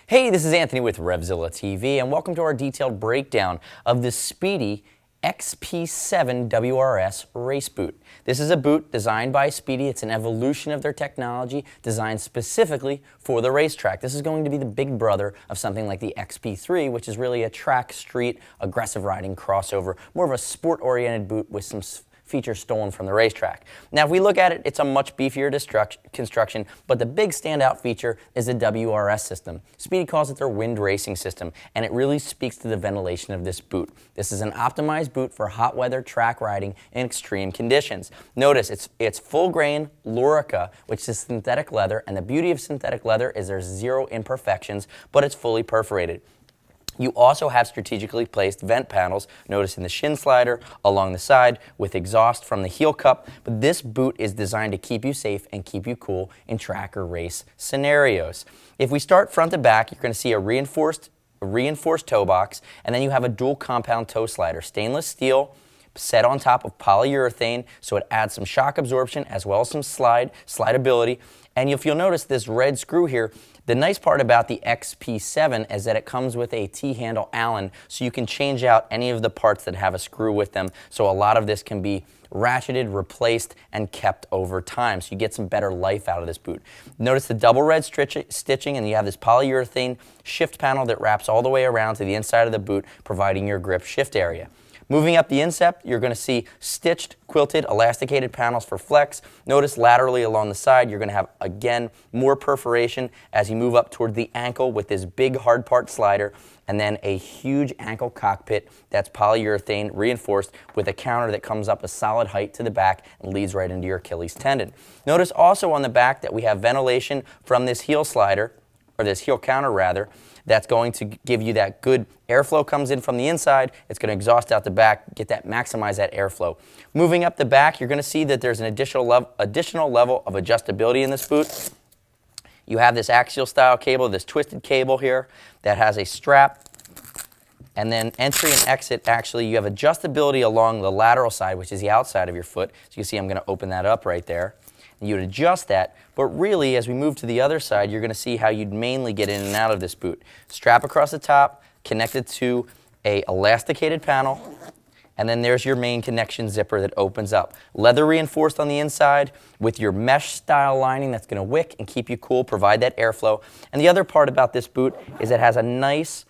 Hey, this is Anthony with Revzilla TV, and welcome to our detailed breakdown of the Spidi XP7 WRS race boot. This is a boot designed by Spidi. It's an evolution of their technology designed specifically for the racetrack. This is going to be the big brother of something like the XP3, which is really a track, street, aggressive riding crossover, more of a sport-oriented boot with some features stolen from the racetrack. Now, if we look at it, it's a much beefier construction, but the big standout feature is the WRS system. Spidi calls it their wind racing system, and it really speaks to the ventilation of this boot. This is an optimized boot for hot weather track riding in extreme conditions. Notice it's full grain Lorica, which is synthetic leather, and the beauty of synthetic leather is there's zero imperfections, but it's fully perforated. You also have strategically placed vent panels, notice in the Shin slider, along the side, with exhaust from the heel cup, but this boot is designed to keep you safe and keep you cool in track or race scenarios. If we start front to back, you're going to see a reinforced toe box, and then you have a dual compound toe slider, stainless steel, set on top of polyurethane, so it adds some shock absorption as well as some slidability. And if you'll notice this red screw here, the nice part about the XP7 is that it comes with a T-handle Allen, so you can change out any of the parts that have a screw with them, so a lot of this can be ratcheted, replaced, and kept over time, so you get some better life out of this boot. Notice the double red stitching, and you have this polyurethane shift panel that wraps all the way around to the inside of the boot, providing your grip shift area. Moving up the Instep, you're going to see stitched, quilted, elasticated panels for flex. Notice laterally along the side, you're going to have, again, more perforation as you move up toward the ankle with this big hard part slider, and then a huge ankle cockpit that's polyurethane reinforced with a counter that comes up a solid height to the back and leads right into your Achilles tendon. Notice also on the back that we have ventilation from this heel slider, or this heel counter rather, that's going to give you that good airflow comes in from the inside. It's going to exhaust out the back, maximize that airflow. Moving up the back, you're going to see that there's an additional level of adjustability in this boot. You have this axial style cable, this twisted cable here that has a strap. And then entry and exit, actually, you have adjustability along the lateral side, which is the outside of your foot. So you can see I'm going to open that up right there. And you would adjust that, but really, as we move to the other side, you're going to see how you'd mainly get in and out of this boot. Strap across the top, connected to a elasticated panel, and then there's your main connection zipper that opens up. Leather reinforced on the inside with your mesh style lining that's going to wick and keep you cool, provide that airflow. And the other part about this boot is it has a nice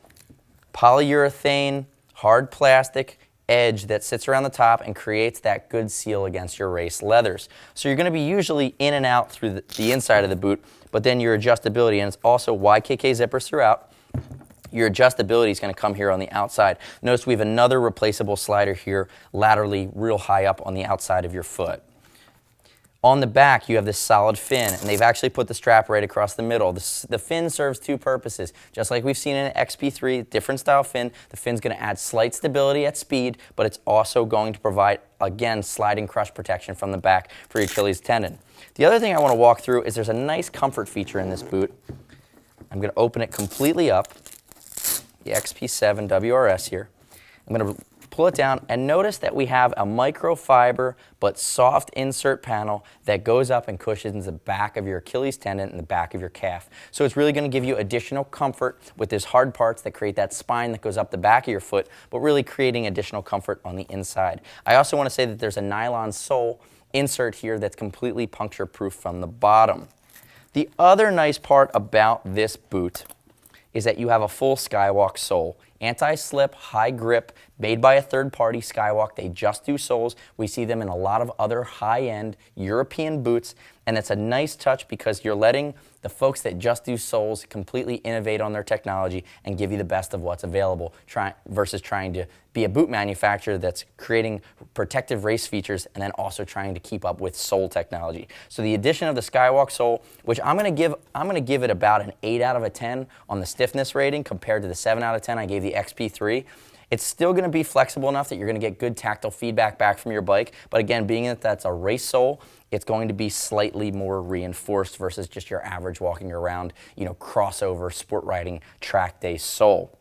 polyurethane, hard plastic edge that sits around the top and creates that good seal against your race leathers. So you're going to be usually in and out through the inside of the boot, but then your adjustability, and it's also YKK zippers throughout, your adjustability is going to come here on the outside. Notice we have another replaceable slider here laterally real high up on the outside of your foot. On the back, you have this solid fin, and they've actually put the strap right across the middle. The fin serves two purposes. Just like we've seen in an XP3, different style fin, the fin's going to add slight stability at speed, but it's also going to provide, again, slide and crush protection from the back for your Achilles tendon. The other thing I want to walk through is there's a nice comfort feature in this boot. I'm going to open it completely up, the XP7 WRS here. I'm going to pull it down, and notice that we have a microfiber but soft insert panel that goes up and cushions the back of your Achilles tendon and the back of your calf. So it's really going to give you additional comfort with these hard parts that create that spine that goes up the back of your foot, but really creating additional comfort on the inside. I also want to say that there's a nylon sole insert here that's completely puncture proof from the bottom. The other nice part about this boot is that you have a full Skywalk sole. Anti-slip, high grip, made by a third-party Skywalk. They just do soles. We see them in a lot of other high-end European boots, and it's a nice touch because you're letting the folks that just do soles completely innovate on their technology and give you the best of what's available, versus trying to be a boot manufacturer that's creating protective race features and then also trying to keep up with sole technology. So the addition of the Skywalk sole, which I'm going to give it about an 8 out of 10 on the stiffness rating compared to the 7 out of 10 I gave the XP3. It's still going to be flexible enough that you're going to get good tactile feedback back from your bike, but again, being that that's a race sole, it's going to be slightly more reinforced versus just your average walking around, crossover sport riding track day sole.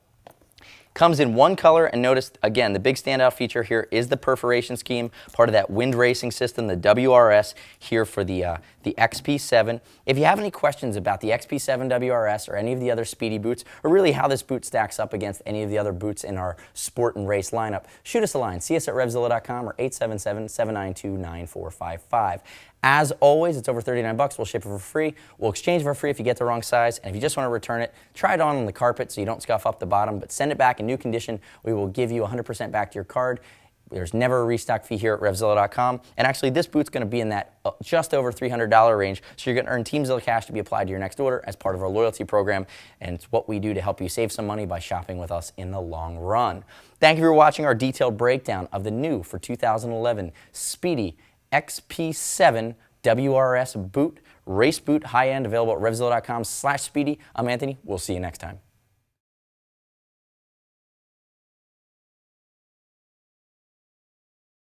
Comes in one color, and notice, again, the big standout feature here is the perforation scheme, part of that wind racing system, the WRS, here for the XP7. If you have any questions about the XP7 WRS or any of the other Spidi boots, or really how this boot stacks up against any of the other boots in our sport and race lineup, shoot us a line. See us at revzilla.com or 877-792-9455. As always, it's over $39. We'll ship it for free. We'll exchange for free if you get the wrong size. And if you just want to return it, try it on the carpet so you don't scuff up the bottom, but send it back in new condition. We will give you 100% back to your card. There's never a restock fee here at revzilla.com. And actually, this boot's going to be in that just over $300 range. So you're going to earn Teamzilla cash to be applied to your next order as part of our loyalty program. And it's what we do to help you save some money by shopping with us in the long run. Thank you for watching our detailed breakdown of the new for 2011 Spidi XP7 WRS boot, race boot, high-end, available at revzilla.com/Spidi. I'm Anthony. We'll see you next time.